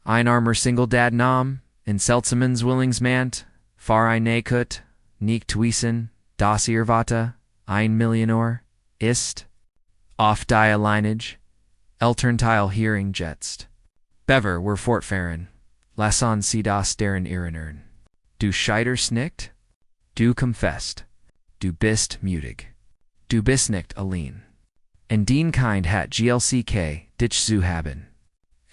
Ein armer single dad nam, in Seltsamen Zwillingsmädchen, far ein Nakut, nicht wissen, das ihr Vater, ein Millionär, ist. Oft die Lineage, Elternteil hearing jetst. Bever were fortfahren, lassen sie das deren erinnern. Du Scheider snickt? Du confessed. Du bist mutig. Du bist nicht allein. And den kind hat glck dich zu haben.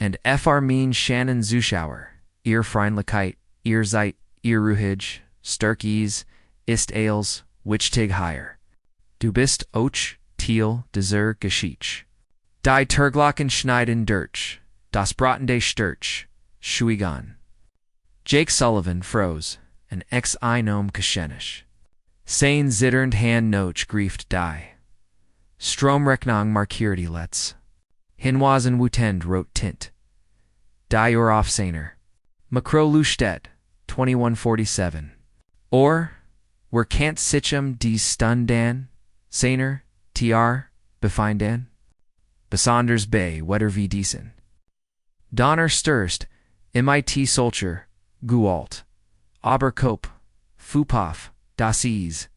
And fr mean Shannon Zuschauer, ihr Freundlichkeit, ihr Zeit, ihr Ruhig, stark Ease, ist Ales, wichtig higher. Du bist och, Thiel, deser Geschichte. Die Terglocken schneiden durch, das Bratende Sturch, Schwiegen. Jake Sullivan froze, an ex einom geschenisch. Sein zitternd hand noch grieft die. Stromrechnung markiert let's. Hinwasen wutend wrote tint. Die auf seiner. Macro Lustedt, 2147. Or, wer can't sichem die stundan, seiner, tr, befinden? Besonders bei wetter wie diesen. Donner stirst, mit solcher, gualt. Oberkop, Fupaf, das Ease.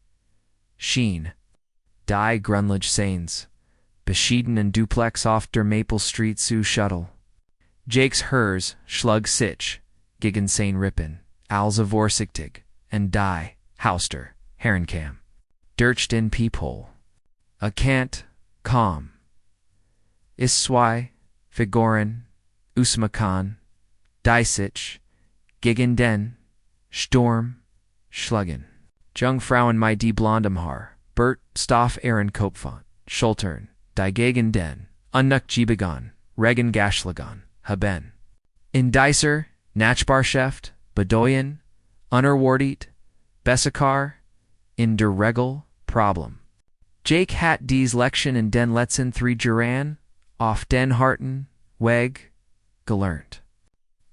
Sheen. Die Grunlige Sains. Beschieden and duplex off der Maple Street zu Shuttle. Jakes hers, Schlug sich, gegen sein Rippen, Alza vorsichtig, and die, Hauster, Herrenkam. Dircht in Peephole. A cant, calm. Ist zwei, Figuren, Usmakan, die sich, gegen den, Sturm, Schluggen. Jungfrauen my die blondem Haar, Bert, Stoff Aaron Kopfont, Schultern, die gegen den, Unnuk Regen Gashlagan, Haben. In Dicer, Nachbarschaft, Bedoyen, Unerwartet, Bessekar, in der Regel, Problem. Jake hat dies Lection in den letzten 3 Jahren, auf den harten Weg, gelernt.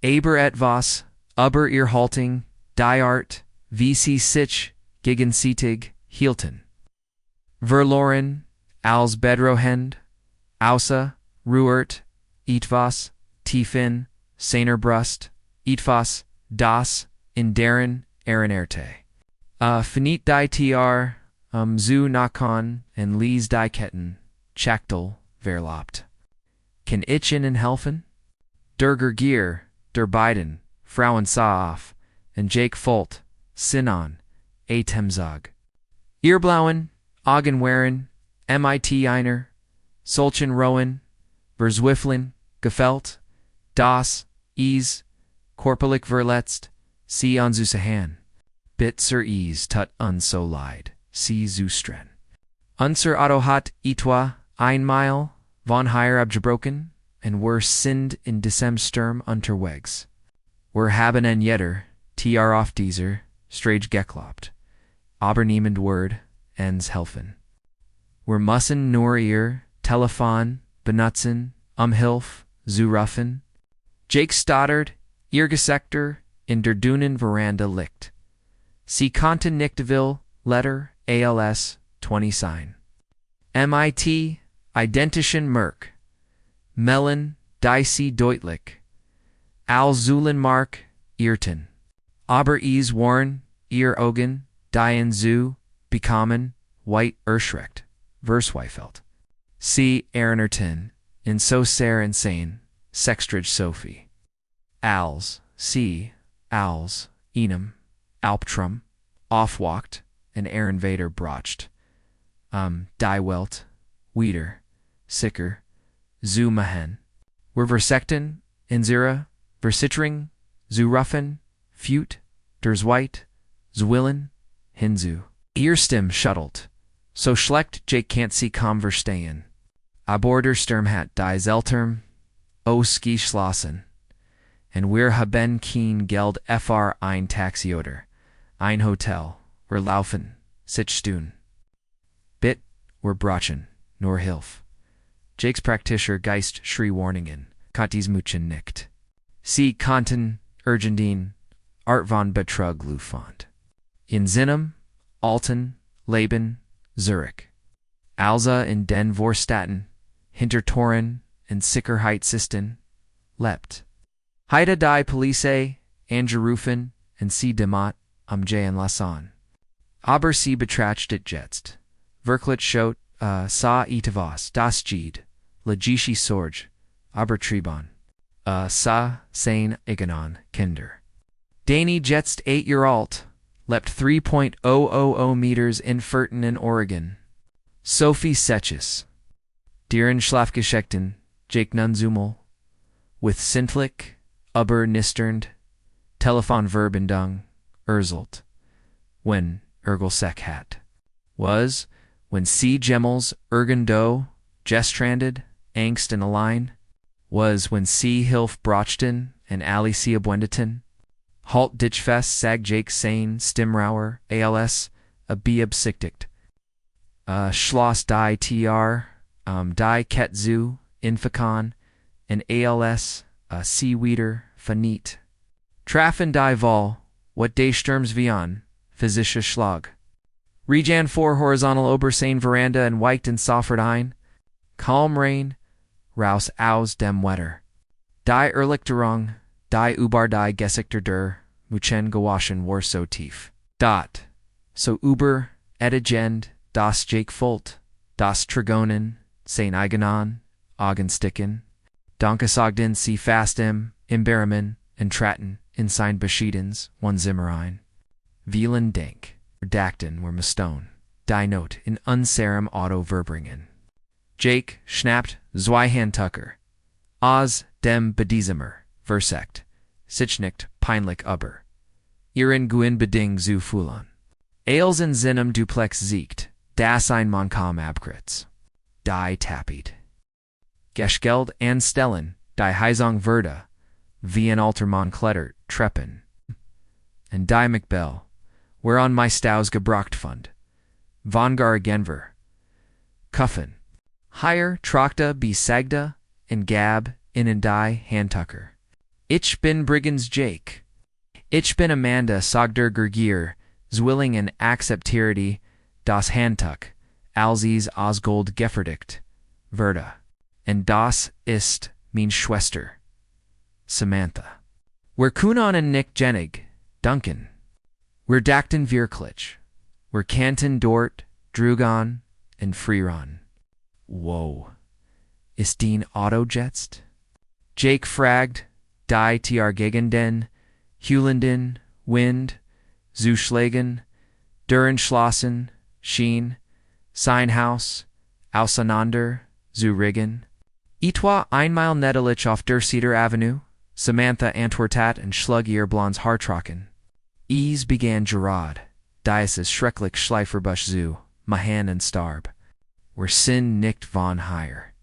Aber etwas, über ihr Haltung, die Art, wie sie sich, gegenseitig, hielten. Verloren, als Bedrohend, außer, ruert, etwas, tiefen, seiner Brust, etwas, das, in deren, erinnerte. Finit die tr, zu nakon, en lies die Ketten, Chaktel, verlobt. Can ich ihnen helfen? Der Gier, der beiden, Frauen sah auf, and Jake Folt, Sinan, a Temzag. Earblauen, Augenwehren, mit einer, solchen Rowen, Verzwiffeln, gefällt, das, Ease, korperlich verletzt, sie anzusahan. Bit zur Ease tut uns so leid, sie zustren. Unser Auto hat etwa ein Mile von hier abgebrochen, and wir sind in diesem Sturm unterwegs. Wir haben en jeder, tr auf dieser, Strage geklappt. Aber niemand Word, ens helfen. Wir müssen nur ihr Telefon benutzen, Hilf zu rufen. Jake stottert, ihr Gesektor, in der dünnen Veranda liegt. Sie konnten nicht will, Letter, ALS, 20 sein. MIT, identischen Merk. Melon, die deutlich. Alzulenmark, irrten. Aber es waren, ihr Augen, die zu, bekommen, white erschreckt, Versweifelt. Sie erinnerten, in so sehr insane, Sextridge Sophie. Als, Enem, Albtrum, aufwacht, and Ehrenvader brocht. Die Welt, wieder, sicker, zu machen. Wir versekten, in Zira, versittering, zu ruffen, fut, der Zweit, zwillen, hinzu. Ihr Stimme schuttelt, so schlecht Jake can't see converstehen. Aber der Sturm hat die Zelterm, o ski schlossen, and wir haben kein Geld fr ein Taxi oder, ein Hotel, wir laufen, sitztun. Bit, wir brachen, nur Hilf. Jakes Praktischer Geist schrie Warningen, Katis Muchen nicht. Sie konnten, Urgendien, Art von Betrug Lufand. In Zinnem, Alten, Leben, Zurich. Alza in den Vorstaten, Hintertoren, and Sicherheitssisten, lebt. Haida die Police, angerufen, and sie demot, Jay and Lasson. Aber sie betracht it jetzt. Wirklich schot, sa etwas, das Ged, legische Sorge, aber Tribon. Sa, sein Iganon, Kinder. Danny jetzt 8-year alt, leapt 3.000 meters in Furton in Oregon. Sophie Setches. Deren Schlafgeschichten, Jake Nunzumel. With Sintlik, aber Nisternd, Telefonverbindung, Erzelt. When Ergelsek hat. Was, when sie Gemmels, Ergendo, Gestranded, Angst and Align. Was, when sie Hilf Brochten, and Alicia Bwendeton. Halt Ditchfest, Sag Jake Sane, Stimrauer, ALS, a Beabsichtigt. Schloss die TR, die Ketzu, Inficon, and ALS, Seaweeder, Fanit. Traffen die Vol, what day Sturms Vion, Physische Schlag. Rejan 4 horizontal Obersane Veranda and Weicht and Soffert ein. Calm rain, raus aus dem Wetter. Die Erlichterung, die Ubar die Gesichter der, Muchen gewaschen war so tief. Dot. So Uber, Edigend, das Jake Volt, das Trigonen, Saint Eigenon, Augensticken, Donkesogden sie fast im Berriman, and Tratten, in sein Beschiedens, one Zimmerein. Vielen Dank, Redacten were Mastone, die Note in unserem Auto Verbringen. Jake, schnapped, Zweihan Tucker. Oz, dem Bediesemer, Versekt, Sichnicht, peinlich aber. Ihren Guin Beding zu Fulon. Ales in Zinnem duplex siegt, das ein Monkam abkritz. Die tappied. Geschgeld and Stellen, die Heisong Verda, wie ein Altermann Kletter, Treppen. And die McBell, whereon my Staus gebrocht fund. Vongar Genver. Kuffen. Higher, Trachta, be Sagda, and Gab, in and die, Handtucker. Ich bin Brigands Jake. Ich bin Amanda Sogder Gergier, Zwilling and Acceptirity, das Handtuck, Alzis Osgold Gefferdicht, Verda. And das ist mein Schwester, Samantha. We're Kunon and Nick Jenig, Duncan. We're Dacton Virklich. We're Canton Dort, Drugon, and Freeron. Whoa. Ist Dean Autojetzt? Jake Fragged, Die Tr Gegenden, Hewlenden, Wind, Zuschlagen, Durenschlossen, Schien, Seinhaus, Auseinander, Zuriggen. Etwa einmal Nedelich auf der Cedar Avenue, Samantha Antwertat and Schlug ihr Blondes Hartrocken. Ease began Gerard, Diasis Schrecklich Schleiferbusch zu, Mahan and Starb. Where Sin nickt von Heyer.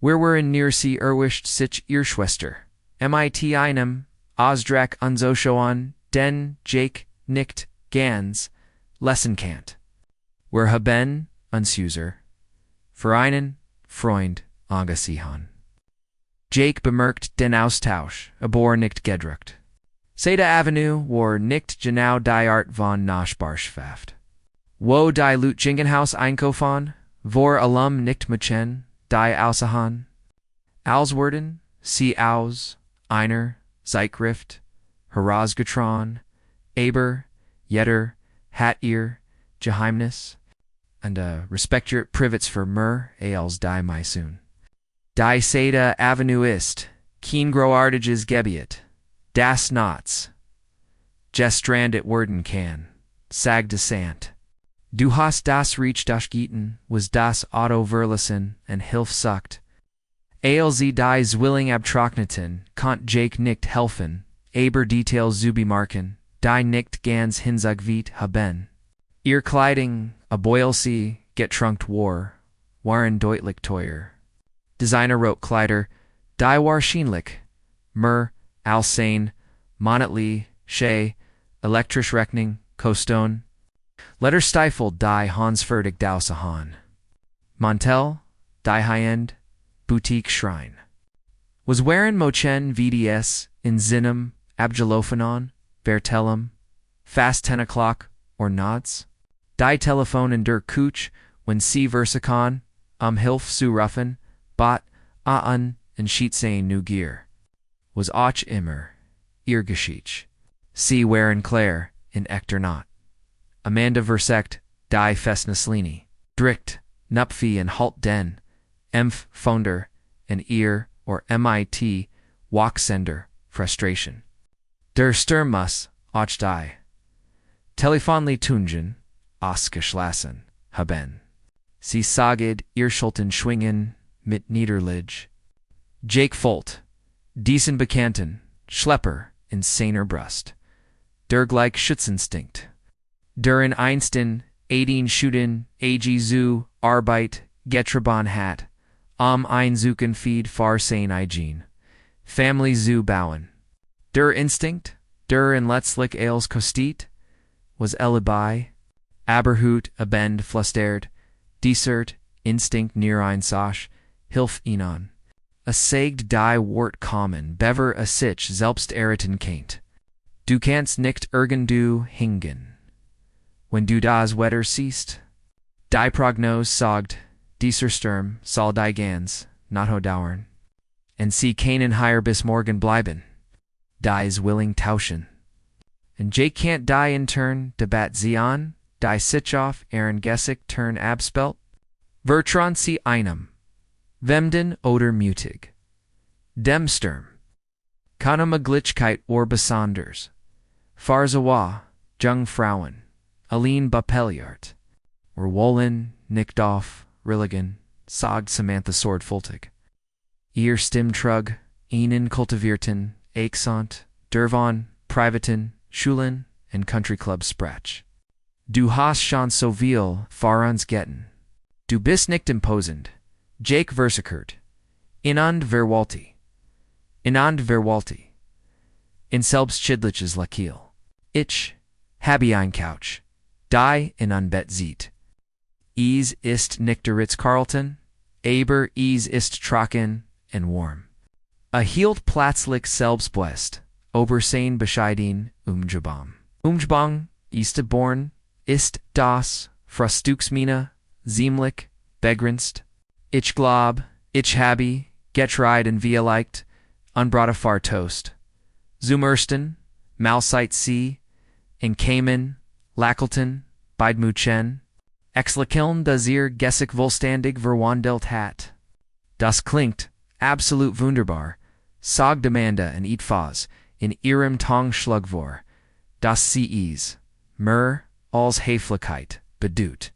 Where were in Niersee Erwischt sich ihr Schwester. Mit einem, Osdrak Unzoschoan, den Jake nickt, Gans, Lessenkant. Where haben, Unsuser. Vereinen, Freund, Angesihan. Jake bemerkt den Austausch, abor nicht gedruckt. Seda Avenue war nicht genau die Art von Nachbarschaft. Wo die Lutjingenhaus einkaufen, vor allem nicht machen, die Ausahan. Alswerden, sie aus, einer, Zeitschrift, Herausgetragen, Aber, Jetter, hat ihr, Geheimnis, and respect your privets for Mur, als die Meisun. Die Seda Avenue ist, keen groartiges Gebiet, das Knots, Gestrand at Worden kann, Sag de Sant. Du hast das Reach Dashgeten, was das Auto Verlassen, and Hilf suckt. Als die Zwilling Abtrockneten, kont Jake nicht helfen, Aber Details Zubi marken, die nicht ganz Hinsagvit haben. Ihr Kleiding, a Boilsee, getrunkt waren deutlich teuer. Designer wrote Kleider, die wahrscheinlich, Mur, Alsane, Monatly, Shea, Elektrisch Reckoning, Costone. Letter stifled die Hansfertig Dausahan. Montel, die High-End, Boutique Shrine. Was Waren Mochen VDS in Zinnem, Abgelophanon, Vertellum, Fast 10 o'clock, or Nods? Die Telephone in der Kuch, when sie Versacon, Hilf zu ruffen, bot, and Sheetsane new gear. was auch immer ihr Geschichte. Sie waren Claire in Ector not. Amanda versekt, die Festnaslini, Dricht, Nupfi and Halt den, Empf Founder, and Ear or MIT, Walksender, Frustration. Der Sturm muss, auch die. Telefonli Tungen, ausgeschlossen, haben. Sie saged ihr Schulten schwingen, mit Niederlich. Jake Folt, diesen Bekannten, Schlepper, in seiner Brust. Der gleich Schutzinstinkt. Der in Einstein, 18 Schuten, AG zu, Arbeit, Getrabon hat, Einsuchen feed far sein Hygiene. Family zu bauen. Der Instinkt, der in letztlich als kostet, was Elibai, Aberhut, abend flustert, Desert, Instinct near ein Soch, Hilf ihnen. A saged die Wort kommen, bever a sich selbst eriten kennt. Du kannst nicht irgendu hingen. When du das Wetter siehst, die Prognose sagt, dieser Sturm soll die ganz, not ho dauern. And sie keinen hier bis morgen bleiben. Die willing tauschen. And Jake can't die in turn, debat sie an, die sich auf ihren Gesicht turn abspelt. Vertron sie einem. Wemden oder mutig. Dem Sturm. Keine Möglichkeit or besonders. Farzawa, Jung Frauen, Aline Bapeliart. Or Wollen, Nickdoff, Rilligan, Sogd Samantha Swordfultig. Ihr Stimtrug, Ihnen Kultivierten, Aixont, Dervon, Privaten, Schulen, and Country Club Sprach. Du hast schon so viel Farans getten. Du bist nicht imposend. Jake Versikert. Inand Verwalti. Inand Verwalti. In selbst Chidliches Lakil. Ich, habe ein Couch. Die in unbet sieht. Ist nicht der Ritz-Carlton, aber ist trocken and warm. Hielt plötzlich selbstbewusst, obersein bescheiden, Umgebung. Umgebung, ist born, ist das, Frühstücksmine, ziemlich, begrenzt. Ich glaub, ich habe, getried and vielleicht, unbrote far toast. Zum ersten, Malseit sie, in Cayman, Lackelton, Beidmuchen, Exlekiln das ihr Gessig vollständig verwandelt hat. Das klingt, absolut wunderbar, sagt Amanda and Eatfaz, in ihrem Tongschlagvor, das sie is, als Heflichkeit, bedut.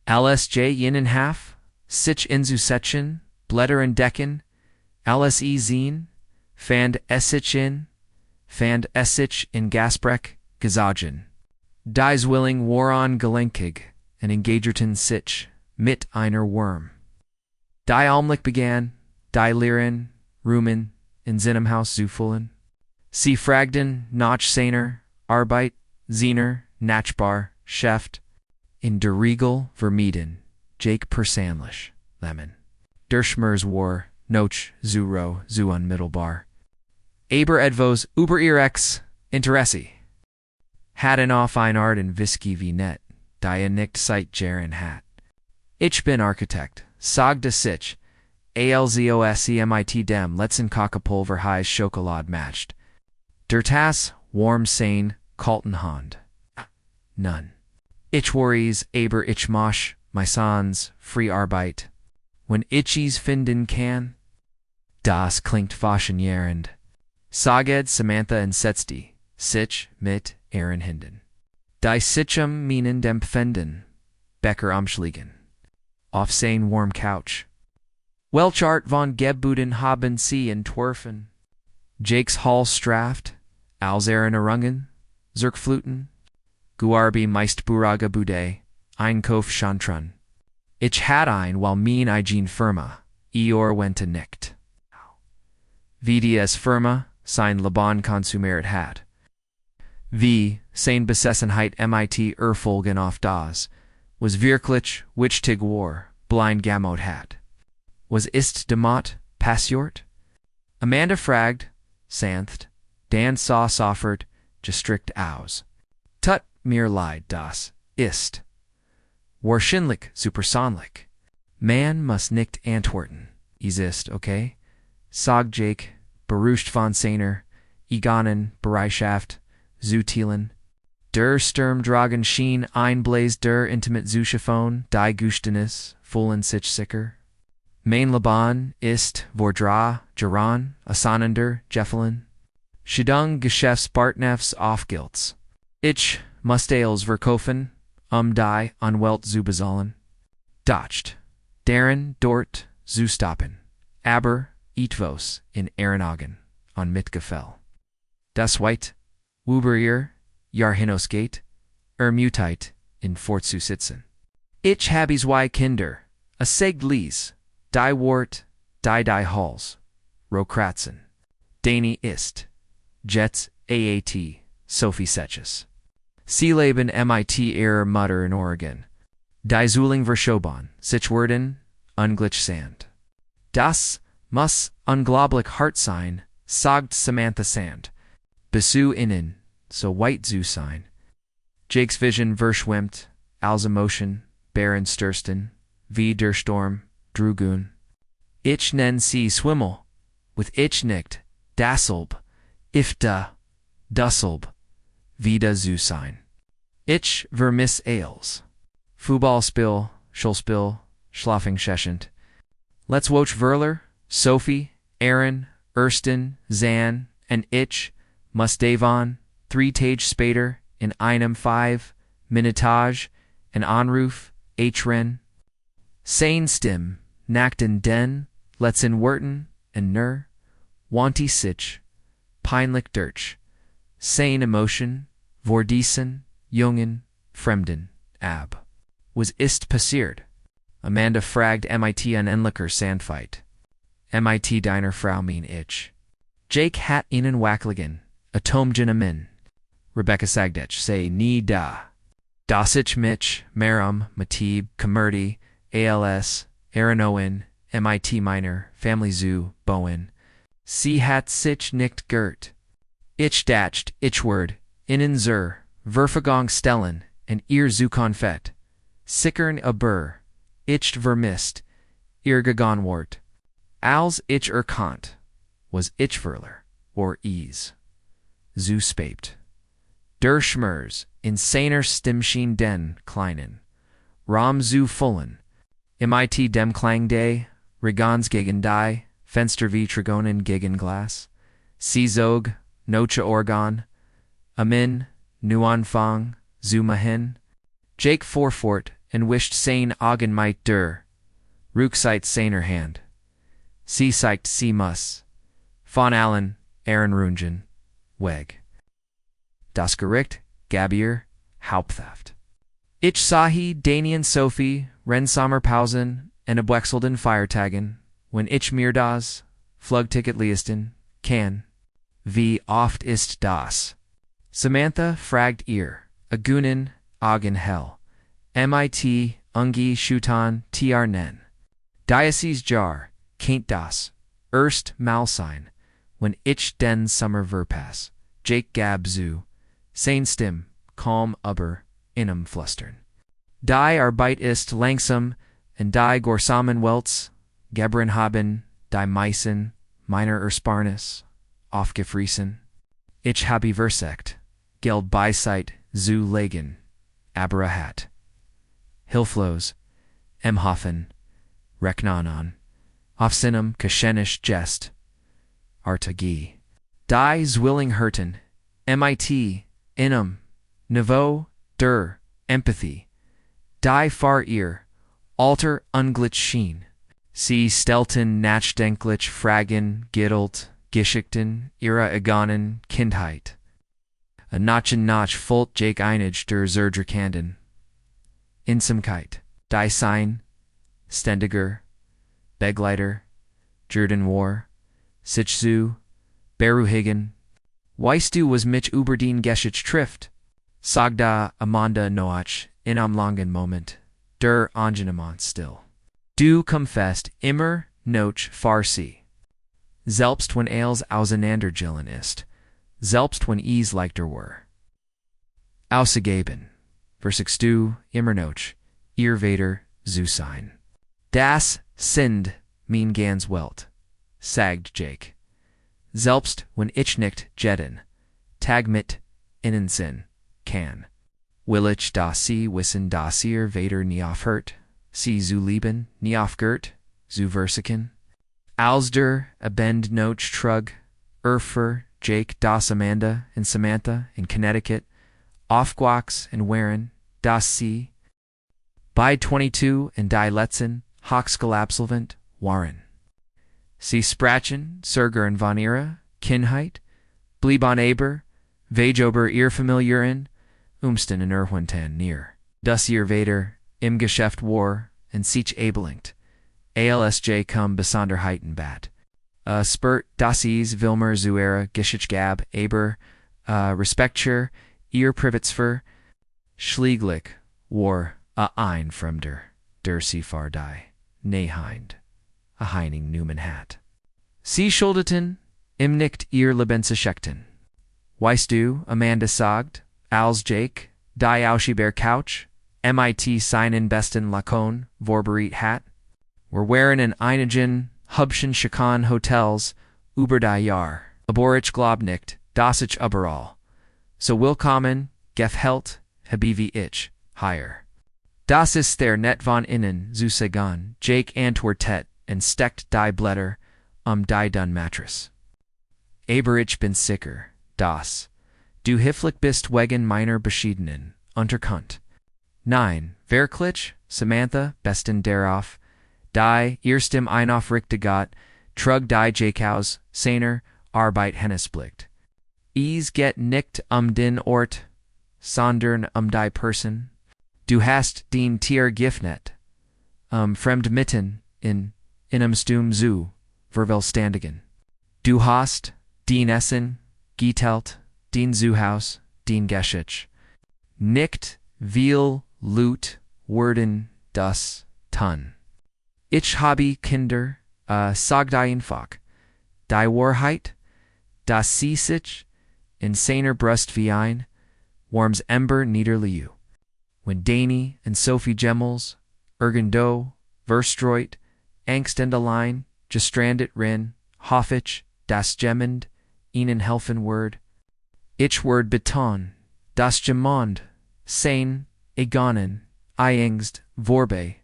LSJ Jinnenhaf, sich inzusetzen, Blätter entdecken, LSE sehen, fand Essich in Gasbreck, gesagen. Dies willing woran gelenkig, and engagerten sich, mit einer Wurm. Die Almlich began, die Lieren, Rumen, in Zinnenhaus zufüllen. Sie fragten nach seiner Arbeit, seiner Nachbar, Schäft, in der Regel vermieden, Jake persönlich, Lemon. Der Schmers war, noch zu unmittelbar. Aber etwas über ihr Interesse. Hatten auf ein Art in Whisky wie net, die nicht seit Jaren hat. Ich bin Architekt, sagte sich, alzoscemit dem letzten Kakapulver heiß Schokolade matched. Der Tass, warm sein, kalten Hand. None. Ich worries, aber ich mach, my sons, free Arbeit. When ich's finden kann. Das klingt faszinierend. Saged Samantha and Setzti, sich, mit, Aaron Hinden. Die Sichem meinen dem Pfenden, Becker Umschliegen. Auf sein warm Couch. Welchart von Gebbuden haben sie entworfen. Jakes Hall Straft, Alzeren Errungen, Zirkfluten, Guarbi meist Buraga Bude, Einkauf Schantran. Ich had ein while mein Eigen Firma, Eor wente nicht. VDS Firma, sein Laban konsumiert hat. Wie, sein Besessenheit MIT Erfolgen auf das, was wirklich, wichtig war, blind gamot hat. Was ist demot, passiert? Amanda fraged, sanft, Dan saw soffert, gestrikt aus. Tut mir leid das, ist. Wahrscheinlich supersonlich. Man muss nicht antworten, ist okay? Sag Jake, Berucht von Seiner, Egonen, Bereitschaft, zu Thielen. Der Sturm Dragon Schien Einblaze der Intimate Zuschiffon, die Gustenis, Fullen sich sicker. Mein Laban ist, Vordra, Geran, Asanander, Jeffelin. Schidung Geschäftspartners Aufgilts. Ich, Mustales verkaufen, die Anwelt zu bezahlen. Dacht, Deren, dort, zu stoppen. Aber, Etvos, in Ehrenagen, an Mitgefell. Das White, Wuberier, Jahr hinausgeht, Muteit, in Fort zu sitzen. Ich habe zwei Kinder, a segt Lies, die Wort, die Halls, Rokratzen. Dani ist, Jets, AAT, Sophie Setches. Sie leben MIT ihrer Mutter in Oregon. Die Zuling Verschoben, Sichwerden, Unglitch Sand. Das muss unglaublich hart sein, sagt Samantha Sand. Besu innen, so white zu sein. Jake's Vision verschwimmt, als Emotion, Baron Stursten, wie der Sturm, Drugun. Ich nen sie Swimmel, with ich nicht, dasselb, ifda, dusselb, wieder zu sein. Ich vermiss Ales. Fußballspiel, Schulspiel, Schlafengschäschend. Let's watch Verler, Sophie, Aaron, Ersten, Zan, and ich, Mustavon, 3 Tage später, in einem 5 Minutage, in Anruf, Hren. Sein Stim, nackten den, letzten Worten, and nur, wanti sich, peinlich durch. Sein Emotion, vordiesen, jungen, fremden, ab. Was ist passiert? Amanda fragt MIT an Enliker Sandfight. MIT Diner Frau mein ich. Jake hat ihnen wackligen, Atomgen amin. Rebecca Sagdech say nie da. Dosich Mitch, Maram, Matib, Kamerti, ALS, Aaron MIT Minor, Family Zoo, Bowen. Sie hat sich nicht gert. Ich dacht, Ichword, innen zur, Verfagung stellen, and ihr zu konfett. Sickern aber, ich vermisst, ihr geganwort. Als ich erkannt, was ich verler, or ease. Zu spät. Der Schmers, in seiner Stimmschien den Kleinen. Ram zu fullen. MIT dem Klang day, Regans gegen die, Fenster wie Trigonen gegen Glas. Sizog, Noche Organ. Amin, Nuanfang, Zumahin. Jake Forfort, and wished sein Augen might der. Ruxite seiner Hand. Sie seicht sie muss. Von Allen, Aaron Rungen, Weg. Das Gericht, Gabier, Haupttheft. Ich sahi Danian Sophie, Rensommerpausen, and Abwechselden Feiertagen, when ich mir das, Flugticket leisten, kann. Wie oft ist das? Samantha fragt ihr, Agunin, Augen hell. MIT, Ungi, Schutan, TR nen. Diocese jar, Kaint das, erst mal sein, when ich den Sommer verpass. Jake Gab zu, sein Stim, calm aber, innem flustern. Die Arbeit ist langsam, and die Gorsamen Welts, Gebren haben, die Meissen, meiner Ersparnis, aufgefriesen. Ich habe versekt, Geld beiseit, zu legen, aber hat. Hilflos, Hoffen, Reknanon, Aufsinnum Kashenisch Jest, Artagi. Die Zwillingsmädchen, MIT, Niveau, der, Empathy. Die Far ihr, Alter Unglitch Schien. Sie Stelten Nachdenklich Fragen, Giddelt, Geschichten, ihrer Egonen, Kindheit. A Nachen nach Fult Jake Einage der Zerdrikanden. Insamkeit, Die Sein, Stendiger, Begleiter, Jordan War, Sichzu, Beruhigen. Weißt du was mich über den Geschich trifft? Sagda Amanda Noach, in am langen Moment, der Angenemont still. Du confessed immer noch Farsi. Selbst wenn alles auseinandergillen ist, selbst wenn es leichter wär. Ausgegeben, versigst du immer noch, ihr Vater zu sein. Das sind mein ganz Welt, sagt Jake. Selbst when ich nicht jeden Tag mit Ihnen sein kann. Will ich da Sie wissen, dass ihr Vater nie aufhört, Sie zu lieben, nie aufgehört, zu versuchen? Als der Abend noch trug, für Jake, das Amanda and Samantha in Connecticut, aufgewachsen and waren, dass sie bei 22 and die letzten Hochschulabsolvent waren. Sie sprachen Surger und von ihrer Kindheit, blieben aber, Vejober ihr Familien, Umsten in Irwintan near. Das ihr Vater im Geschäft war, und sich ablenkt, ALSJ cum Besonderheiten bat. Spurt das Wilmer Zuera Geschichtgab aber, Respektur ihr Privatsfer, Schlieglich war ein Fremder, der sie die Nehind, a Heining Newman hat. Sie schuldeten, im nicht ihr Lebensgeschichten. Weißt du, Amanda sagt, als Jake, die Ausschieber Couch, MIT seinen besten Lakon, Vorberit hat, wir waren in einigen Hubschen Schikan Hotels über die Jahr, aber ich glaub nicht, dass ich überall, so willkommen, gefällt, habe wie ich, hier. Das ist der net von innen zu sagen, Jake antwortet, und steckt die Blätter die dann Mattress. Aber ich bin sicher, dass du hilflich bist wegen meiner Beschiedenen, Unterkant. Nein, wirklich, Samantha, besten darauf, die erstem Einaufrichtigat, trug die Jakeaus, seiner Arbeit hennesblickt. Get nicht den Ort, sondern die Person. Du hast den Tier gifnet, fremd mitten in Stum zu, verwelstandigen. Du hast den Essen, getelt, den Zuhaus, den Geschich. Nicht viel Lut worden das tun. Ich habe Kinder, sag die einfach, die Wahrheit, dass sie sich in seiner Brust wie ein warms Ember niederliu. When Danny and Sophie Gemmels, irgendwo, verstreut, Angst and allein, gestrandet rin, hoffich, das Gemmend, ihnen helfen word. Ich word beton, das Gemmond, sein, egonen, Angst, vorbe,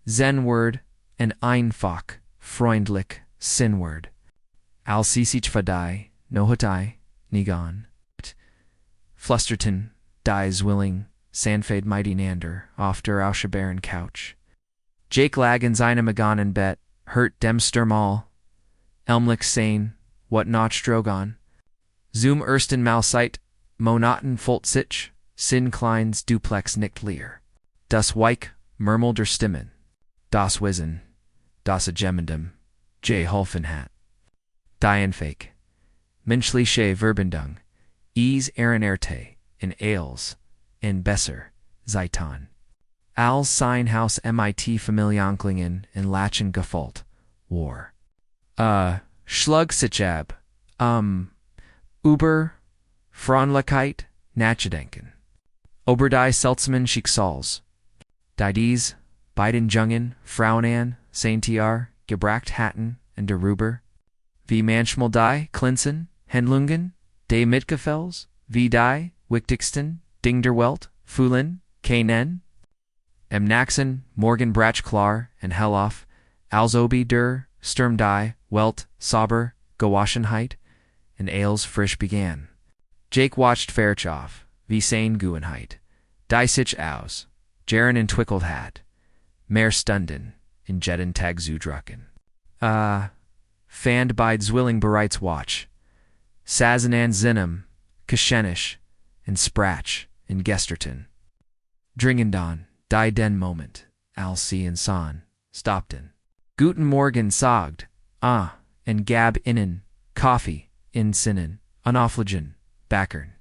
zen word, and einfach, freundlich, sinword. Als sie sich verdai, no hotai, nigon. Flusterton, die Zwilling, Sandfade mighty Nander, auf der Auscherbären Couch. Jake lag in seinem Aganen Bett, hört dem Sturmal, Elmlich sein, what not strogon. Zoom ersten Malseit, Monoten Volt sich, Sin Kleins Duplex nicht leer. Das Weich, murmelder Stimmen. Das Wissen, das Agemendum, J. Hulfenhat. Dienfake. Menschliche Verbindung, Ehrenerte, in Ales, in Besser, Zeitan. Als sein Haus MIT Familienklingen in Lachen gefalt, war. Schlug sich ab, über, Freundlichkeit, Nachdenken. Ober die seltsamen Schicksals. Die dies, beiden Jungen, Frauen an, Saint-Tiar, gebracht hatten, und darüber. Wie manchmal die, Klinsen, Handlungen, de Mitgefälls, wie die, wichtigsten, Ding der Welt, Fühlen, keinen. Im Naxen, Morgen brach klar, und hellauf, als obi der, Sturm die, Welt, sauber, Gewaschenheit, and Ales frisch began. Jake watched Fairchoff, wie sein Guenheit, die sich aus, Jaren entwickelt hat, mehr Stunden, in jeden Tag zu drucken. Fand bei Zwilling bereits Watch, Sazen an Zinem, Geschenisch, and Sprach, in Gesterton. Dringendon, die den Moment, als sie in San, stoppten. Guten Morgen sagt, and gab innen, Coffee, in Sinnen, unaufligen, Backern.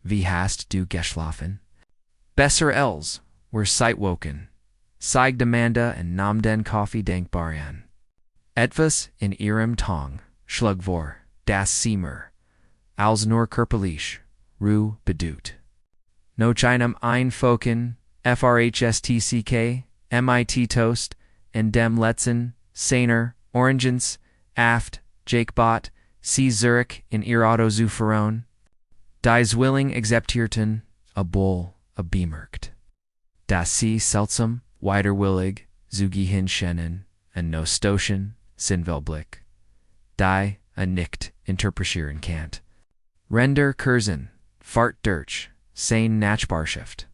Wie hast du geschlafen? Besser els, were sightwoken, zeigt Amanda and nam den Coffee dankbar an. Etwas in ihrem Tong, schlug vor, das Siemer, als nur körperlich, Ruhe bedut. Noch einem Einfoken, FRHSTCK, MIT Toast, and dem letzten, Seiner, Orangens, Aft, Jake Bot, See Zurich in ihr Auto zu Verona. Die Zwilling Exeptierten, a Bull, a Bemerkt. Das Sie seltsam, widerwillig, zugehin schennen, and no stoschen, sinvelblick. Die, a nicht, interpretieren Kant. Render Kursen, Fart durch, sein Nachbarschaft.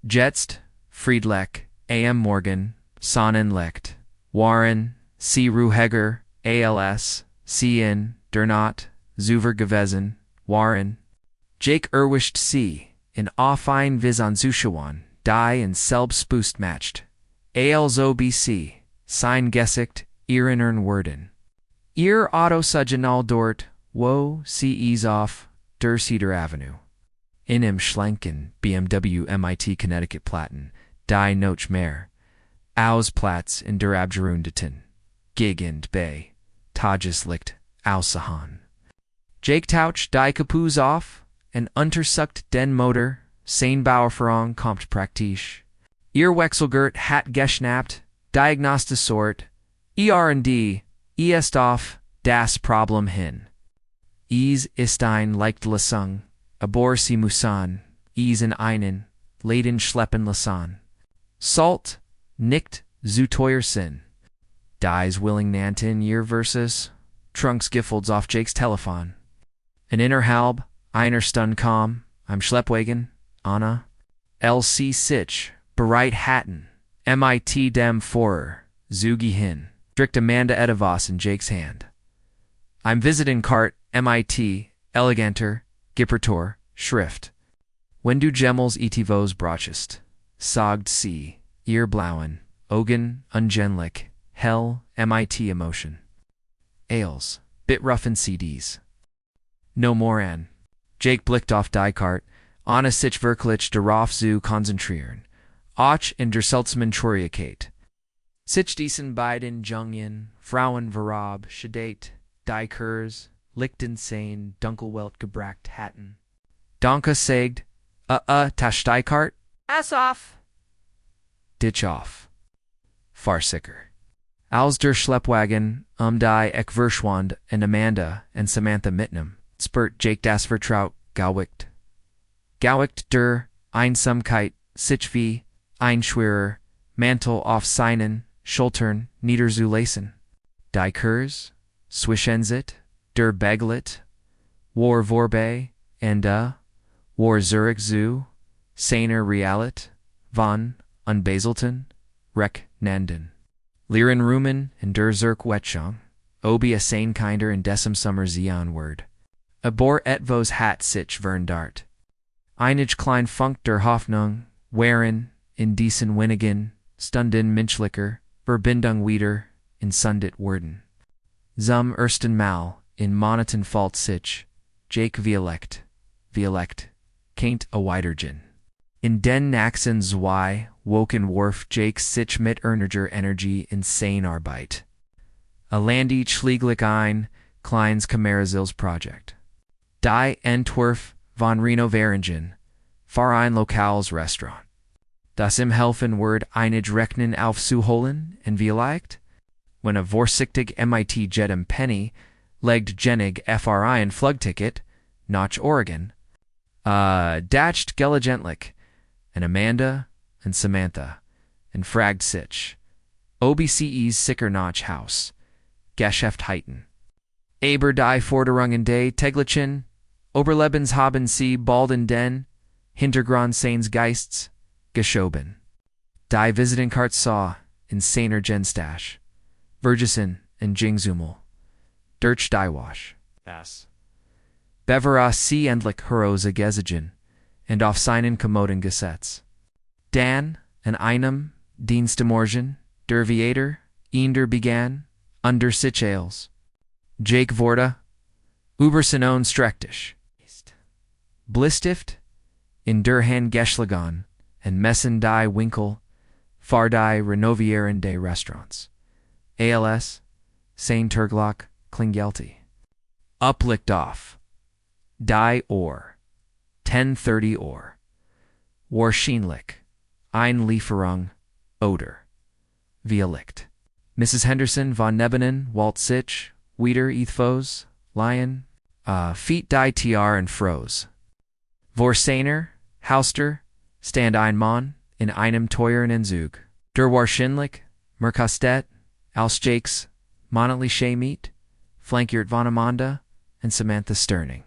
Jetzt, Friedleck, am Morgen, Sonnenlicht, Waren, Sie Ruheger, als, Sie in, der Nacht, Zuver gewesen, Waren. Jake erwischt Sie, in auf ein Vis an Zuschauen, die in selbstbewusst matcht. Also BC, sein Gesicht, ihren Worden. Ihr Autosignal dort, wo Sie ease off, der Cedar Avenue. In im schlanken BMW MIT Connecticut Platten, die Noch mehr. Ausplatz in der Abgerundeten. Gegend bei, Tageslicht, Aussahan. Jake Tauch die Kapuz auf, en untersucht den Motor, sein Bauerführung kommt praktisch. Ihr Wechselgurt hat geschnappt, Diagnostisort, ER&D, ist auf das Problem hin. Es ist ein Leichtlesung, aber Sie müssen, es in einen, Laden schleppen lassen. Salt, nicht zu teuer sind. Die Zwillingsmädchen ihr versus, Trunks Giffords auf Jakes Telefon. Ein innerhalb, einer Stunde kam, am Schleppwagen, Anna, LC Sitch, bereit hatten, MIT dem Forer, Zugi hin, strict Amanda Edavos in Jake's hand. I'm visiting cart, MIT, eleganter, Gippertor, Schrift. Wenn du Gemmels etivos brachest, sagt sie, ihr blauen, Augen, ungenlich, hell, MIT emotion. Ales, bitruffen CDs. No more an. Jake blicked auf die Kart, Anna sich wirklich darauf zu konzentrieren. Och in der Seltsmann-Choriakate. Sich diesen beiden Jungen, Frauen verab, Schadate, die Kurs, Lichtenstein, Dunkelwelt gebracht hatten. Danke sagt, tasch die Kart? Ass off. Ditch off. Farsicker. Als der Schleppwagen, die Verschwand and Amanda and Samantha mitnem, spurt Jake das Vertraut, Gauwicht. Gauwicht der Einsamkeit, sich wie, Einschwerer, Mantel auf seinen, Schultern, niederzulassen. Die Kurs, Swischenzit, der Beglet, war vorbei, and war Zurich zu, seiner Realit, von, unbaselten, Reck Nanden. Lieren Rumen in der Zurich Wetschung, obi a sane kinder in decem Summer Zion word. Abor etvos hat sich verndart. Einige klein Funk der Hoffnung, waren, in diesen Winnigen, Stunden Minchlicker, Verbindung wieder, in Sundit worden. Zum ersten Mal, in Monoton Fault sich, Jake Violect, Kaint a Widergen. In den Naxen zwei, Woken Worf Jake sich mit Erniger Energie insane Arbeit. A Landi Schlieglich ein, Kleins Kamerazils Project. Die Entwerf von Renoveringen, Verein Lokals Restaurant. Das im helfen Word einig Rechnen aufzuholen und vielleicht, when a vorsichtig MIT Jedem Penny legged Jenig FRI and Flugticket, Notch Oregon, datcht Gelegentlich, and Amanda and Samantha, and Fragged Sich, OBCE's Sicker Notch House, Geschäft Heiten. Aber die Forderungen des Teglichen, Oberlebens haben sie bald in den, Hintergrund seines Geists, geschoben. Die Visitenkarte saw, in seiner Genstash, Vergesen and Jingzumel, Dirch Diewash, Bass. Bevera sie endlich Herose Gesagen, and auf seinen Kommoden Gesetz. Dan, an einem, Dienstemorgen, der Viator, Inder began, under sich Ales. Jake Vorda, Ubersenon Strektisch. Blistift, in der Hand Geschlagon, and Messen die Winkel, Far die Renovieren des Restaurants. ALS, Sein Turglock, Klingelti. Uplicked off. Die Or. 10:30 Or. Wahrscheinlich. Einlieferung. Oder. Vielicht. Mrs. Henderson von Nebenen, Walt Sich, Wieder Ethfos, lion, feet die tr and froze. Vor seiner, hauster, stand ein Mann, in einem teuren Zug. Der wahrscheinlich, Merkastet, als Jakes, monatly Shay meet, flankiert von Amanda, and Samantha Sterning.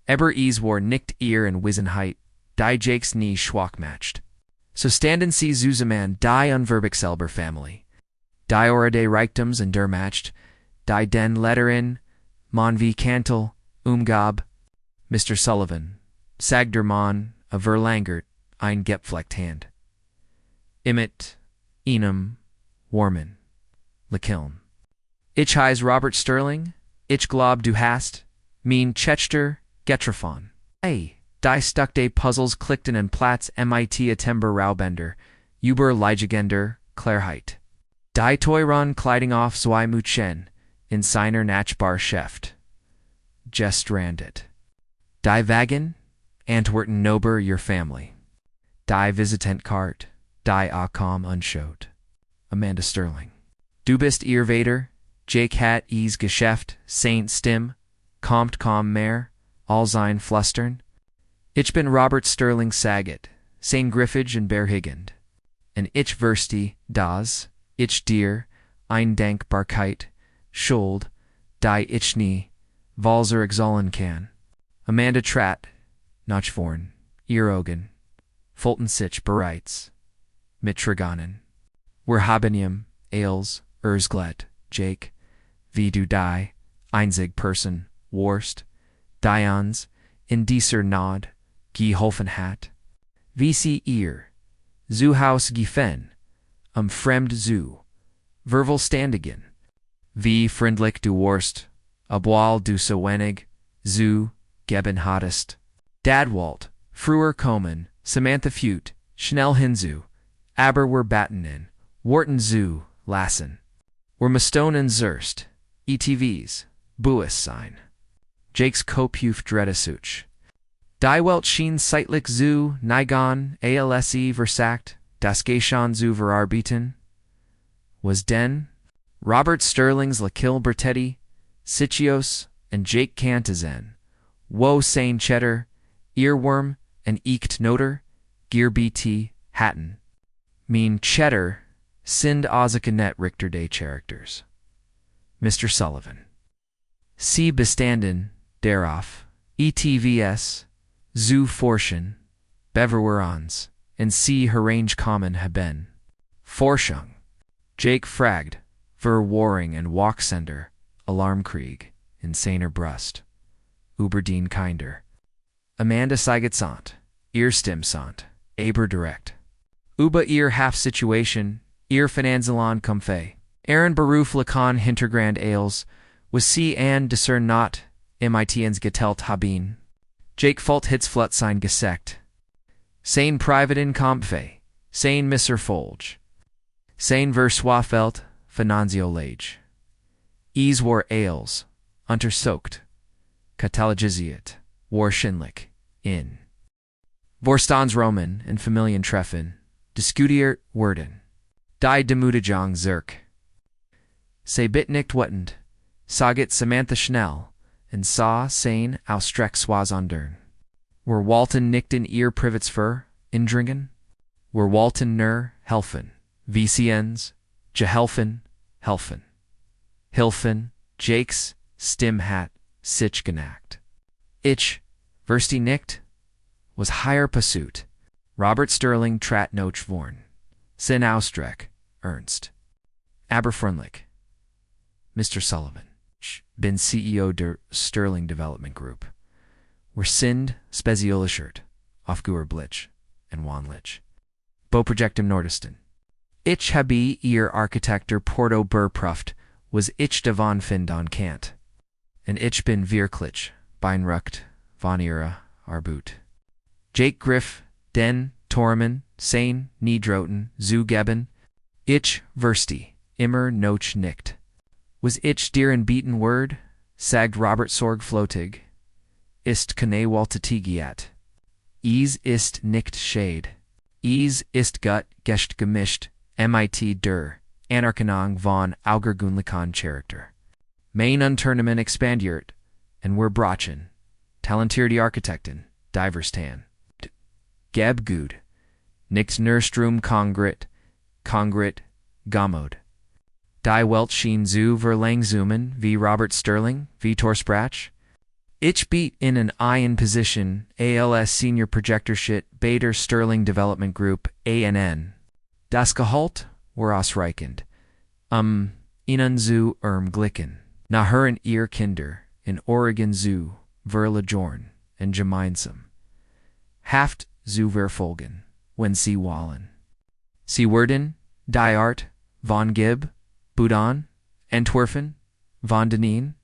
Eber ease war nicked ear and Wisenheit, die Jakes knee schwach matched. So standen sie Zusammen die unverbig selber family. Die Orade Reichtums and der matched, die den Letterin, Mon wie Kantel, Umgab, Mr. Sullivan, Sagder Mon, a Verlangert, ein Gepflegt Hand. Immet, Enum, Warman, Lekiln. Ich heiß Robert Sterling, ich glaub du hast, mein Chechter, Getrafon. Hey, die Stuckday Puzzles Clickton and Platz MIT Atember Raubender, Uber Leigegender, Klarheit. Die Teuron Kleiding auf Zwei Muchen, in seiner Nachbar Schäft. Gestranded. Die Wagen, Antwerpen Nober your family. Die Visitentkart, die Akam unshowed. Amanda Sterling. Du bist ihr Vader, Jake hat is Geschäft, Saint Stim, Kommt komm mehr, all sein Flustern. Ich bin Robert Sterling Saget, Saint Griffage and Berhigend. And ich versti, das, ich dir, ein Dankbarkeit, Schuld, die ich nie, Valzer exallen kann. Amanda Tratt, Nachvorn, ihr Augen, Fulton sich bereits, Mitriganen. Wir haben ihm, Ailes, Erzglet, Jake, wie du die, einzig Person, Worst, Dions, in dieser Nod, geholfen hat. Wie sie ihr, Zuhaus gefen, Fremd zu, Vervel standigen, wie friendlich du warst, obwohl du so wenig, zu, geben hattest. Dadwalt, früher kommen, Samantha Fute, schnell hinzu, aber wir batten Wharton zu, lassen. Wir Mastonen zerst, ETVs, Buis sein. Jakes Kopuf Dredesuch. Die Welt schien seitlich zu, Nigon, ALSE versagt, das Geschon zu verarbeiten. Was denn? Robert Sterling's Lakil Bertetti, Sitios, and Jake Cantazen, Wo Sane Cheddar, Earworm, and Eekt Noter, Gear BT, Hatton. Mean Cheddar, Sind Ozakanet Richter Day characters. Mr. Sullivan. C. Bestanden, Darauf, ETVS, Zu Forschen, Beverwerons, and C. Harange Common Haben. Forschung. Jake Fragd, Ver Warring and Walksender, Alarmkrieg, Insaner Brust. Uberdeen Kinder. Amanda Seigetzant, Earstimsant, Aber Direct. Uba Ear Half Situation, Ear Finanzalon Comfe. Aaron Baruf Lacan Hintergrand Ales, was C. Ann Discern Not, MITN's Getelt Habin. Jake Falt Hits Flutsign Gesect. Sane Private in Comfe, Sane Misser Folge. Sane Ver Swafelt, Finanzio Lage. Ease War Ales, Untersoakt. Katalogiziet, War Schinlich, in. Vorstans Roman and Familien Treffen, Diskutiert Werden. Die Demutejong Zerk. Se Bitnicht Wettend, Saget Samantha Schnell, and Saw Sane Austreck Swazondern. Were Walton Nichten Ear Privetsfer, Indringen? Were Walton Ner, Helfen, VCNs, Jehelfen, Helfen. Hilfen, Jakes, Stimhat, Sich Genacht. Ich, Versti Nicht, was higher pursuit. Robert Sterling Trat Noch Vorn. Sin Austreck, Ernst. Aberfrunlich. Mr. Sullivan. Bin CEO der Sterling Development Group. Were Sind Spezialishert, Aufguer Blitch, and Wanlich. Bo Projectum Nordisten. Ich habe ihr Architekter Porto Burpruft was ich davon Findon Kant. And ich bin wirklich, Beinrucht, von ihrer Arbut. Jake Griff, Den, Torman, Sane, Niedroten, zu geben. Ich, Versti, immer noch nicht. Was ich dir in beaten word? Sagt Robert Sorg Flotig. Ist keine Waltetigiat. Is ist nicht shade. Is ist gut, gest gemischt, mit der, Anarchenang von Augergunlikon Character. Main Unternehmen expandiert, and we're Brachen, Talentier die Architekten, Diverstan. Geb gut, nicht Nurstrom Kongrit, Gamod. Die Welt schien zu verlangzumen wie Robert Sterling, wie Torsprach. Ich beat in an iron position, ALS Senior Projectorship, Bader Sterling Development Group, ANN. Das Gehalt war ausreichend. Ihnen zu Glicken. Nachher ihr Kinder, in Oregon zu Verlajorn, und gemeinsam. Haft zu verfolgen, wenn sie wollen. Sie werden, die Art, von Gib, Budan, Antwerpen, von Denin,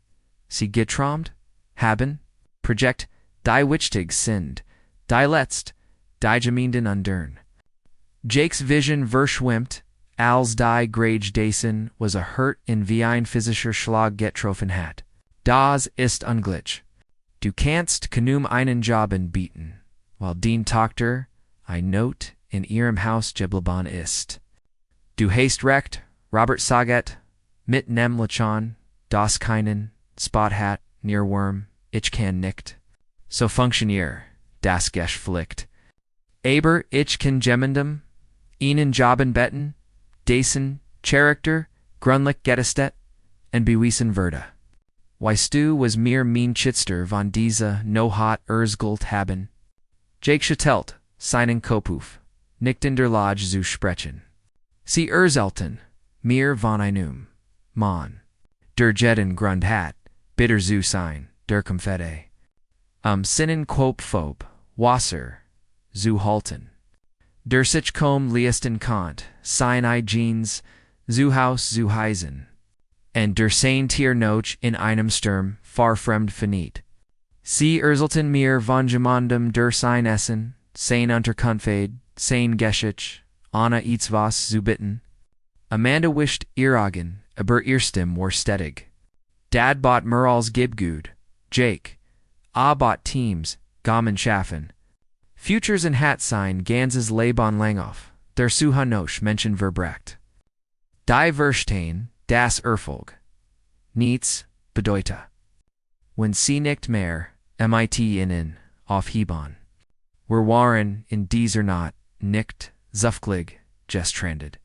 sie getraumt, haben, Projekt, die wichtig sind, die letzt, die Gemeinden undern. Jake's Vision verschwimmt, als die Grage Dasen was a hurt in wie ein physischer Schlag getroffen hat. Das ist unglücklich. Du kannst kaum einen Joben bieten, weil die Tochter ein Not in ihrem Haus geblieben ist. Du hast recht, Robert Saget, mit nem Lachon, das keinen Spot hat, Nearworm, ich kann nicht. So funktioniert das Geschlecht. Aber ich kann jemandem, ihnen Joben betten, dessen Charakter grundlich getestet und bewiesen würde. Weißt du, was mir mein Chitster von dieser no hat erzgult haben? Jake Schattelt, seinen Kopuf, nicht in der Lage zu sprechen. Sie erzelten, mir von einem Mann, der jeden Grund hat, bitter zu sein, der Konfette. Sinnen Kopfob, Wasser, zu halten. Der sich kom liesten Kant, sein Jeans, zu Haus zu heisen. Und der sein Tier noch in einem Sturm, far fremd finit. Sie erzelten mir von jemandem der sein Essen, sein Unterkunfte, sein Geschich, Anna etwas zu bitten. Amanda wischt ihr Augen, aber ihr Stimm war stedig. Dad bought mir als Gibgut, Jake. Bought Teams, Gamen schaffen. Futures and Hat sein ganzes Leben Langhoff, der Suhanosch Menschen verbrecht. Die Verstehen, das Erfolg. Nichts bedeute. Wenn sie nicht mehr, mit innen, aufheben. Wir waren in dieser Nacht nicht zufällig gestrandet.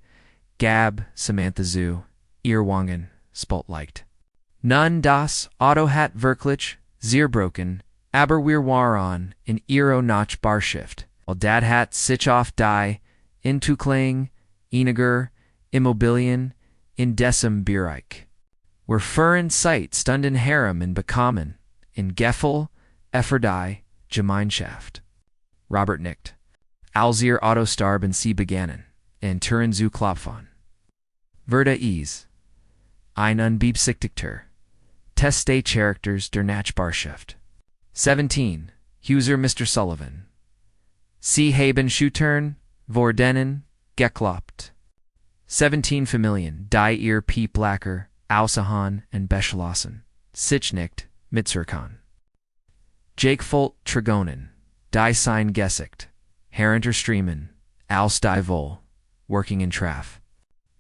Gab Samantha zu, ihr Wangen, spotlight. Nun das Auto hat wirklich, zerbroken, aber wir waren in ihrer Nacht Barschift. Weil Dad hat sich auf die, Intukling, einiger, Immobilien, in dessen Bereich. Wir fuhren Zeit stunden Harem in Bekamen, in Geffel, die Gemeinschaft. Robert nickt. Als ihr Auto starb und sie begannen, in Türen zu klopfen. Verda is. Ein unbeabsichtigter. Test des Charakters der Nachbarschaft. 17. Huser Mr. Sullivan. Sie haben Schutern, vor denen, gekloppt. 17 Familien, die ihr Piep Lacker, Ausahan und beschlossen, sich nicht mitzurkan. Jake Volt Trigonen, die sein Gesicht, herunter Streamen, als die Vol, working in Traf.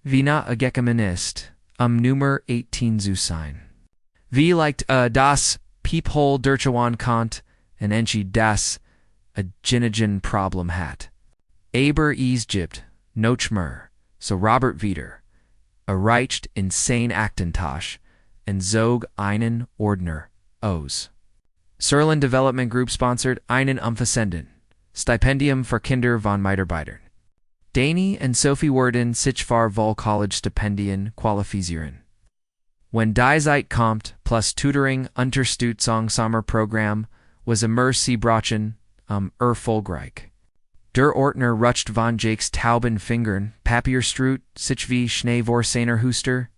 Vina a Geckermann ist, Nummer 18 zu sein. Wie leicht das Peephole Durchawan Kant, und enchi das a Ginnigen Problem hat. Aber es gibt, noch mehr, so Robert wieder, erreicht insane Aktentosh, und zog einen Ordner aus. Serlin Development Group sponsored einen Umfassenden Stipendium für Kinder von Mitarbeitern. Danny and Sophie Worden sich für Vol College Stipendien qualifizieren. When die Zeit kommt, plus Tutoring Unterstützung Sommerprogramm, was immer sie brauchen, erfolgreich. Der Ordner rutscht von Jakes tauben Fingern, Papierstrut, sich wie Schnee vor seiner Huster.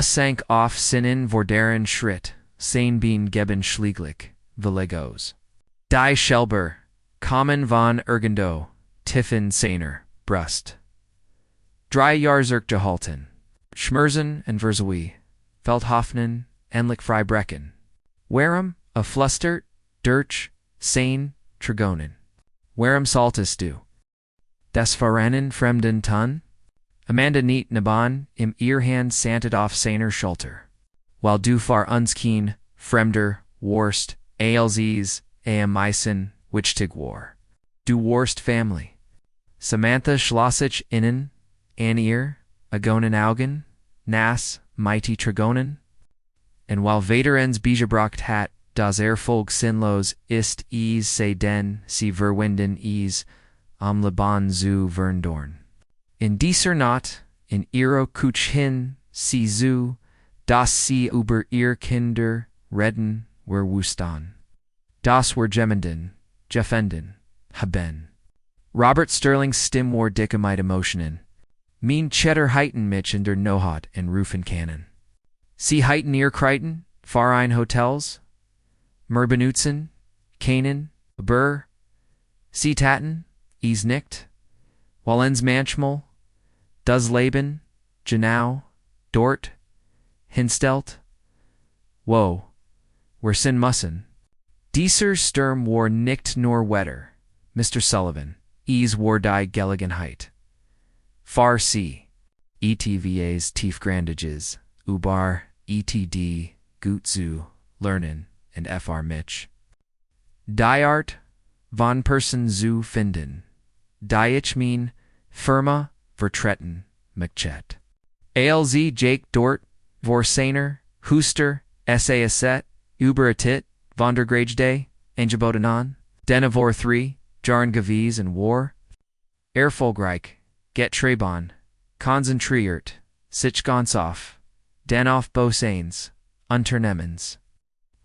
Sank auf Sinnen vor deren Schritt, sein Bein geben schlieglich, Villegos. Die Schelber, kommen von irgendwo, Tiffen seiner Brust. 3 Jahre zurückgehalten. Schmerzen und Verzui, Feldhoffnen, endlich Freibrechen. Warum, a flustert, durch, sein, Trigonen. Warum solltest du? Des Veranen fremden tun? Amanda niet naban, im ihr Hand santet auf seiner Schulter. While du far uns keen, fremder, Worst, ALZs, Amisen, Wichtig War. Du Worst Family. Samantha Schlossich innen, Anir, Agonen Augen, Nas, Mighty Trigonen. And while Vaderens Bijabracht hat, das Erfolg sinnlos ist, se den, sie verwinden am Liban zu Verndorn. In dieser Nacht, in ihrer Kuch hin, sie zu, dass sie über ihr Kinder reden, wustan. Das war Gemenden, Jeffenden, haben. Robert Sterling's Stim war Dickamite Emotionen. Mean Cheddar Heiten Mitch in der Nohat and Rufen Cannon. Sie Heiten ihr Kreiten, Farein Hotels, Merbenutzen, Canaan, Burr, Sie Taten, Nicht, Wallens Manchmal, Das Leben, Genau, Dort, Hinstelt, Wo, wer sin mussen. Dieser Sturm war nicht nur Wetter, Mr. Sullivan, war die Gelegenheit. Far See, ETVA's Tiefgrandages, Ubar, ETD, Gutzu, Lernen, and FR Mitch. Die Art, von Person zu finden. Die ich mein, Firma, vertreten, McChet. ALZ Jake Dort, Vorsaner, Huster, Essayasset, Uberatit, von der Grage Angebotenan, Denavor 3, Jarn Gavies and War. Erfolgreich, Get Trebon, Konzentriert, Sich Gonsoff, Denoff Bosains, Unternehmens.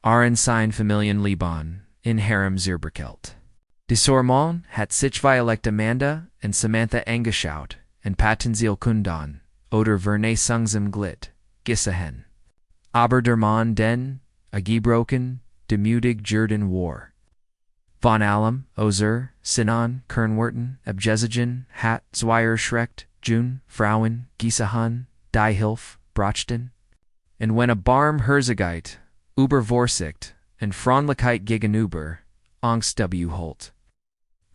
Aren sein Familien Liban, in Harem Zirberkelt. Desormont hat sich Violect Amanda and Samantha angeschaut, and Patenziel Kundan, oder Verne Sungsam Glit, Gissahen. Aber der Mann den, Agebroken, Demutig Jurden War. Von Allem, Ozer, Sinan, Kernwerten, Abjezagen, Hat, Zweier Schrecht, June, Frauen, Gisahan, Die Hilf, Brochten. And when a Barm Herzegeit, Uber Vorsicht, and Fraunlichkeit gegen Uber, Angst W. Holt.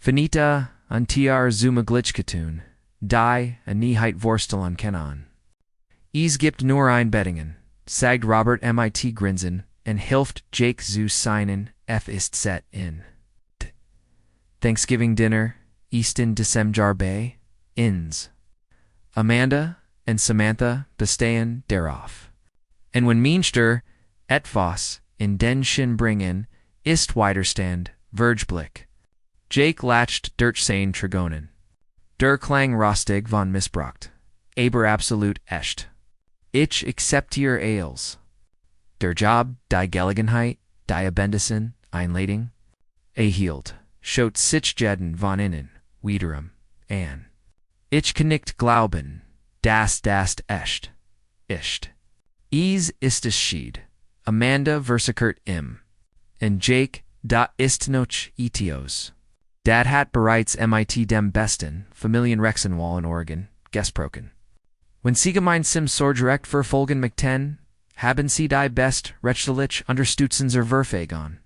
Finita, Antiar Zumaglitschkatun, Die, a Nieheit Vorstel an Kenan. Gibt nur ein Bettingen, sagt Robert MIT Grinsen, and Hilft Jake zu seinen, F ist set in. Thanksgiving dinner, Easton December Bay, Inns. Amanda and Samantha bestehen darauf. And when Meenster, etwas, in den Shin bringen, ist Widerstand, Vergeblick. Jake latched Dirtsein Trigonen. Der Klang Rostig von Missbracht. Aber absolut echt. Ich acceptier Ales. Der Job, die Gelegenheit, die Abendisen, Einlading. Erhielt. Schot sich jeden von innen, wiederum, an. Ich knict glauben, das echt. Ist ist es schied. Amanda versikert im. And Jake, da ist noch etios. Dat hat bereits MIT dem besten, Familien Rexenwall in Oregon, gesproken. When Sie gemeinsam sorgerecht verfolgen McTen, haben Sie die best rechtlich unterstützenzer Verfagon.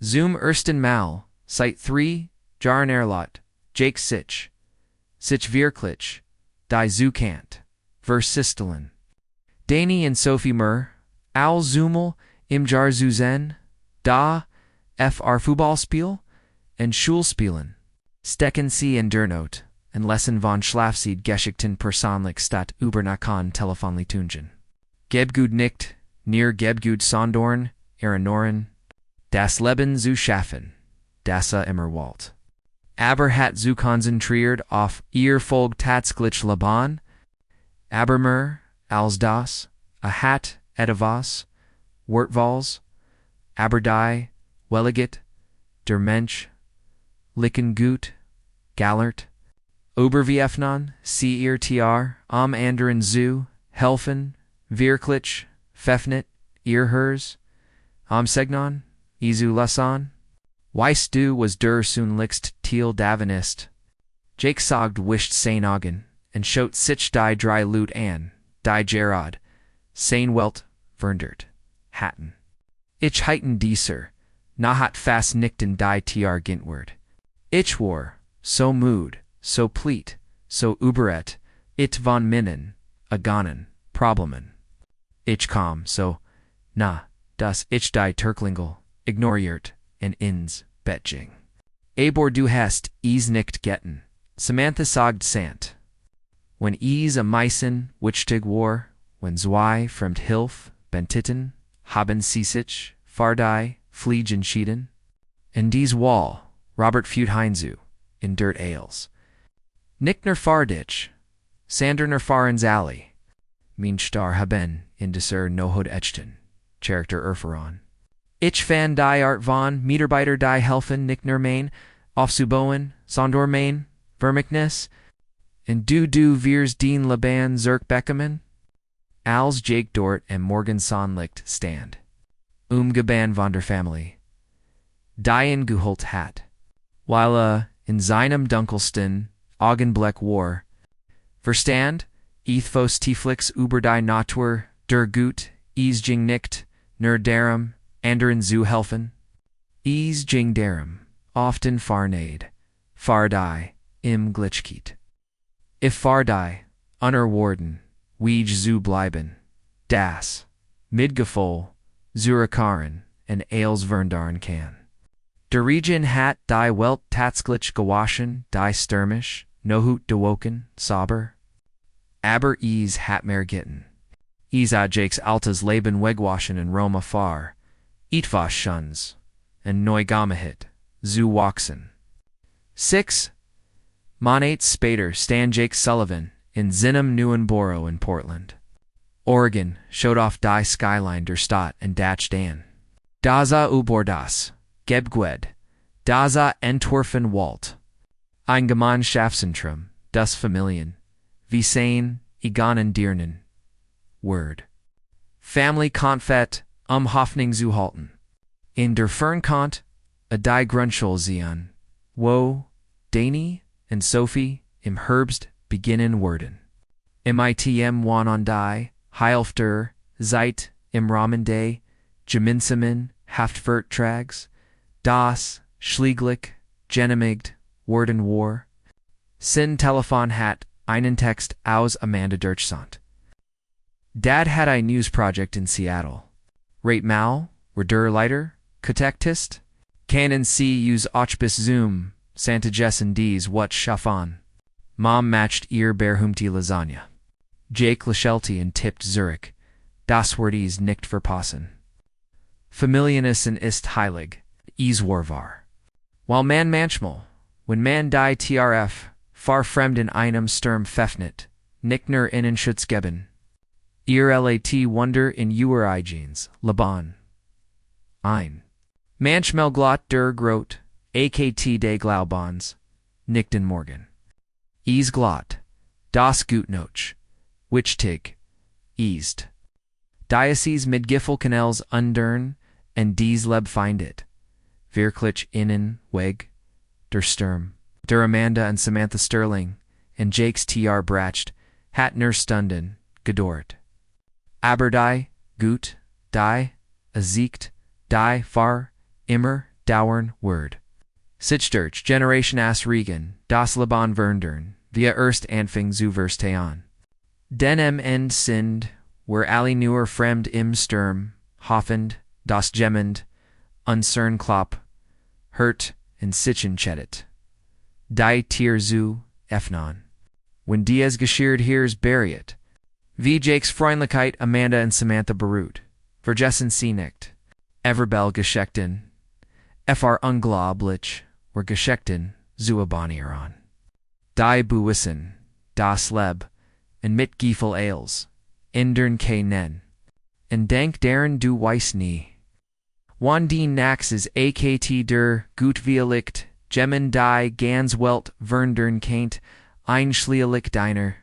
Zum ersten Mal, Site 3, Jaren Erlot, Jake Sich wirklich, die Zukant, Versistelen. Danny and Sophie Murr, Al Zumel, im Jar Zuzen, da, FR Fußballspiel, and Schulspielen. Stecken Sie in Dernot, and Lessen von Schlafseed Geschichten personlich statt Übernakan Telefonlitungen. Gebgut nicht, near Gebgut Sondorn, Erenoren, das Leben zu schaffen. Dassa Immerwalt. Aber hat zu konzentriert auf ihr Folg Tatsglitch Laban, Abermer, als das, a hat, etwas, Wortvals, Aberdei, Welligit, der Mensch, Licken gut, Gallert, Oberviefnan, Sie ihr Tiar, am anderen zu, helfen, wirklich, Fefnit, ihr hers, am Segnon, Isu Lassan. Weiss du was der Lixt Thiel Davenist. Jake sogged wished Sain Augen, and schot sich die dry loot an, die Gerard, Sain Welt, Verndert, Hatten. Ich heiten dieser, nahat fast nickten die Tr Gintward. Ich war, so mood, so pleat, so uberet, it von Minnen, Aganen, Problemen. Ich kam, so, na, das ich die Turklingel, ignoriert, and ins, betjing. Abor du hast, ees nicht getten, Samantha sagt sant. When ees a meisen, wichtig war, when zwei fremd hilf, bentitten, haben sie sich, fardai, fliegen schieden. In dies wall, Robert feud heinzu, in dirt ales. Nickner farditch, Sanderner farens alley, Mein star haben, in deser nohod echten, character erferon. Ich fan die art von, Meterbiter die helfen, Nickner main, Aufsuboen, Sondor main, Vermickness, and du viers dien Laban zerk Beckerman? Als Jake Dort and Morgan Sonlicht stand. Geban von der Family. Dien geholt hat. While in seinem Dunkelsten, Augenblick war. Verstand, ethos tieflix über die Natur, der Gut, jing nicht, nur darum, anderen zu helfen. Jing darum, often farnade, fardai, im glitchkiet. If fardai, unerwarden, weej zu bleiben, das, midgefol, zurakaren, and ales verndarn kann. Der Region hat die Welt tatsklich gewaschen, die stürmisch, nohut dewoken, sauber. Aber hat mehr gitten. A Jakes altas Leben wegwaschen in Roma far, etwas schuns, and neugamahit, zu wachsen. 6. Monate Spader Stan Jake Sullivan in Zinnem Neuenboro in Portland, Oregon, showed off die Skyline der Stadt and Dach Dan. Daza Ubordas, Gebgwed, Daza Entwerfen Walt, ein Gemeinschaftszentrum, das Familien, wie sein, Iganen Dirnen, Word. Family Konfett, Hoffnung zu halten. In der Fernkant, a die Grundschule Zion, wo, Dani, and Sophie, im Herbst, beginnen werden. Mitm wan on die, Heilfter, Zeit, im Rahmen day, Geminsamen, Haftfert trags, das, Schlieglich, Genemigt, Worden war. Sin Telefon hat, einen Text aus Amanda Dirchsant. Dad had I news project in Seattle. Rate Mal, Redur Leiter, Kotektist, Canon C use Ochbis Zoom, Santa Jessen D's what Schaffan. Mom matched ear Berhumti lasagna. Jake Lashelti and tipped Zurich, das Wordies nicht verpassen. Familienus and ist heilig, Iswarvar. While man manchmal, when man die trf, far fremd in einem Sturm Pfeffnet, Nickner innen Schutzgeben. Ihr lat Wunder in Uer Igenes, Laban. Ein. Manchmelglot der Grot, akt de Glaubans, Nickden Morgan. Glot, das Gutnoch, Wichtig, East. Diocese Midgifel Canals Undern, and dies Leb find it. Virklich innen, Weg, der Sturm, der Amanda and Samantha Sterling, and Jakes tr Bracht, Hatner Stunden, Gedort. Aberdei, Gut, Die, Aziekt, Die, Far, Immer, Dauern, Word. Sitchderch, Generation as Regan, Das Laban Verndern, via Erst Anfing zu Verstean. Den End Sind, where Ali Newer Fremd im Sturm, Hoffend, Das Gemmend, Uncern Klopp, Hurt, and Sitchen Chedet. Die Tier zu, Efnon. When Diaz geschiert hears bury it. V. Jakes Freundlichkeit Amanda and Samantha Barut. Vergessen sie nicht. Everbell Geschichten. Fr Unglaublich, were Geschichten, Zuabaniran. Die Buwissen, Das Leb, and mit Giefel Ales, Indern K. Nen. And Dank Daren du Weiss nie. Wandien Nax is AKT der Gutvielicht, Gemmen die Gans Welt Verndern Kaint, Einschlielig Diner.